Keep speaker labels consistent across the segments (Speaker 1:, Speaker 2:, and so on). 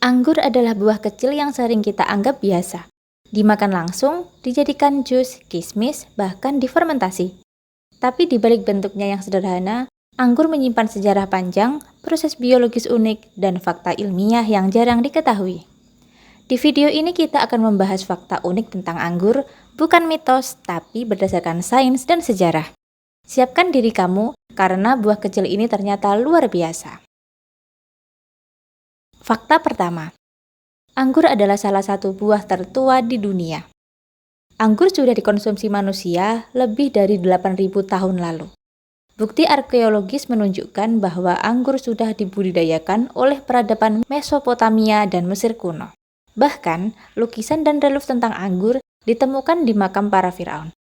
Speaker 1: Anggur adalah buah kecil yang sering kita anggap biasa. Dimakan langsung, dijadikan jus, kismis, bahkan difermentasi. Tapi di balik bentuknya yang sederhana, anggur menyimpan sejarah panjang, proses biologis unik, dan fakta ilmiah yang jarang diketahui. Di video ini kita akan membahas fakta unik tentang anggur, bukan mitos, tapi berdasarkan sains dan sejarah. Siapkan diri kamu, karena buah kecil ini ternyata luar biasa. Fakta pertama, anggur adalah salah satu buah tertua di dunia. Anggur sudah dikonsumsi manusia lebih dari 8.000 tahun lalu. Bukti arkeologis menunjukkan bahwa anggur sudah dibudidayakan oleh peradaban Mesopotamia dan Mesir kuno. Bahkan, lukisan dan relief tentang anggur ditemukan di makam para Firaun.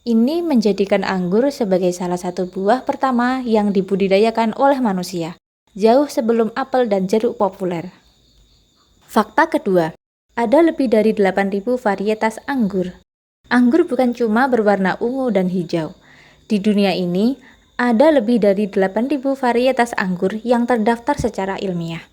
Speaker 1: Ini menjadikan anggur sebagai salah satu buah pertama yang dibudidayakan oleh manusia, jauh sebelum apel dan jeruk populer. Fakta kedua, ada lebih dari 8.000 varietas anggur. Anggur bukan cuma berwarna ungu dan hijau. Di dunia ini, ada lebih dari 8.000 varietas anggur yang terdaftar secara ilmiah.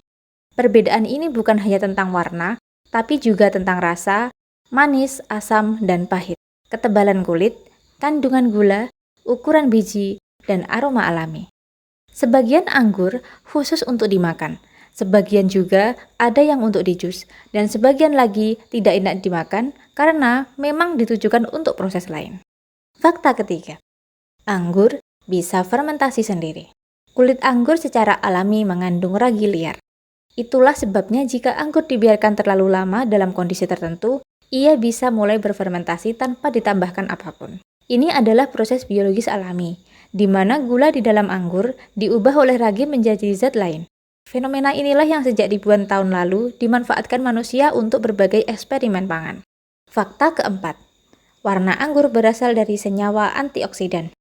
Speaker 1: Perbedaan ini bukan hanya tentang warna, tapi juga tentang rasa, manis, asam, dan pahit, ketebalan kulit, kandungan gula, ukuran biji, dan aroma alami. Sebagian anggur khusus untuk dimakan, sebagian juga ada yang untuk dijus, dan sebagian lagi tidak enak dimakan karena memang ditujukan untuk proses lain. Fakta ketiga, anggur bisa fermentasi sendiri. Kulit anggur secara alami mengandung ragi liar. Itulah sebabnya jika anggur dibiarkan terlalu lama dalam kondisi tertentu, ia bisa mulai berfermentasi tanpa ditambahkan apapun. Ini adalah proses biologis alami, di mana gula di dalam anggur diubah oleh ragi menjadi zat lain. Fenomena inilah yang sejak ribuan tahun lalu dimanfaatkan manusia untuk berbagai eksperimen pangan. Fakta keempat, warna anggur berasal dari senyawa antioksidan.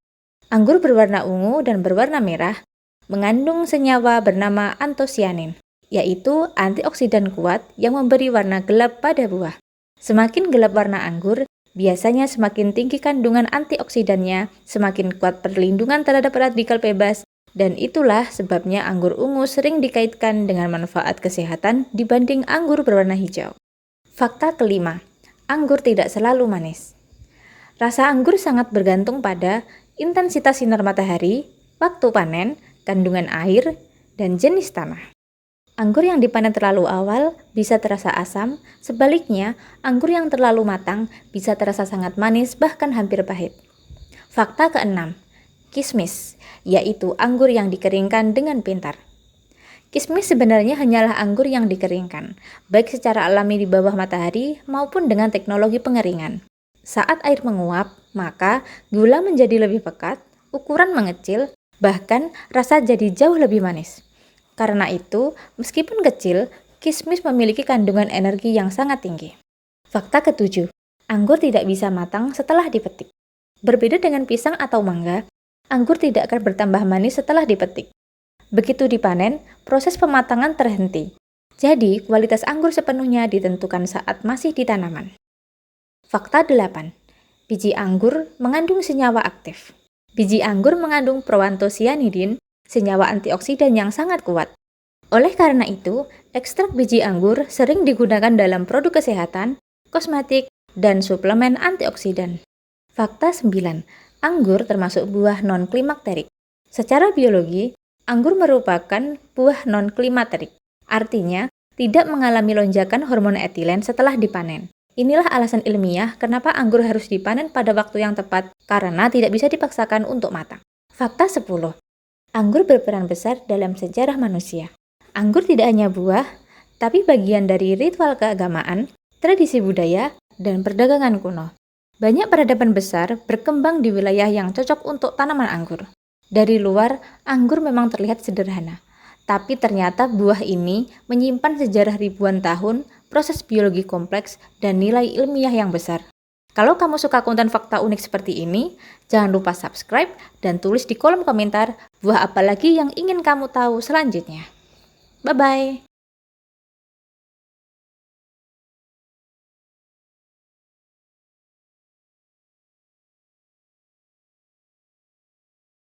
Speaker 1: Anggur berwarna ungu dan berwarna merah mengandung senyawa bernama antosianin, yaitu antioksidan kuat yang memberi warna gelap pada buah. Semakin gelap warna anggur, biasanya semakin tinggi kandungan antioksidannya, semakin kuat perlindungan terhadap radikal bebas, dan itulah sebabnya anggur ungu sering dikaitkan dengan manfaat kesehatan dibanding anggur berwarna hijau. Fakta kelima, anggur tidak selalu manis. Rasa anggur sangat bergantung pada intensitas sinar matahari, waktu panen, kandungan air, dan jenis tanah. Anggur yang dipanen terlalu awal bisa terasa asam, sebaliknya anggur yang terlalu matang bisa terasa sangat manis bahkan hampir pahit. Fakta keenam, kismis, yaitu anggur yang dikeringkan dengan pintar. Kismis sebenarnya hanyalah anggur yang dikeringkan, baik secara alami di bawah matahari maupun dengan teknologi pengeringan. Saat air menguap, maka gula menjadi lebih pekat, ukuran mengecil, bahkan rasa jadi jauh lebih manis. Karena itu, meskipun kecil, kismis memiliki kandungan energi yang sangat tinggi. Fakta ketujuh, anggur tidak bisa matang setelah dipetik. Berbeda dengan pisang atau mangga, anggur tidak akan bertambah manis setelah dipetik. Begitu dipanen, proses pematangan terhenti. Jadi, kualitas anggur sepenuhnya ditentukan saat masih di tanaman. Fakta 8. Biji anggur mengandung senyawa aktif. Biji anggur mengandung proantosianidin, senyawa antioksidan yang sangat kuat. Oleh karena itu, ekstrak biji anggur sering digunakan dalam produk kesehatan, kosmetik, dan suplemen antioksidan. Fakta 9. Anggur termasuk buah non-klimakterik. Secara biologi, anggur merupakan buah non-klimakterik. Artinya, tidak mengalami lonjakan hormon etilen setelah dipanen. Inilah alasan ilmiah kenapa anggur harus dipanen pada waktu yang tepat, karena tidak bisa dipaksakan untuk matang. Fakta 10. Anggur berperan besar dalam sejarah manusia. Anggur tidak hanya buah, tapi bagian dari ritual keagamaan, tradisi budaya, dan perdagangan kuno. Banyak peradaban besar berkembang di wilayah yang cocok untuk tanaman anggur. Dari luar, anggur memang terlihat sederhana, tapi ternyata buah ini menyimpan sejarah ribuan tahun, proses biologi kompleks, dan nilai ilmiah yang besar. Kalau kamu suka konten fakta unik seperti ini, jangan lupa subscribe dan tulis di kolom komentar buah apa lagi yang ingin kamu tahu selanjutnya. Bye-bye!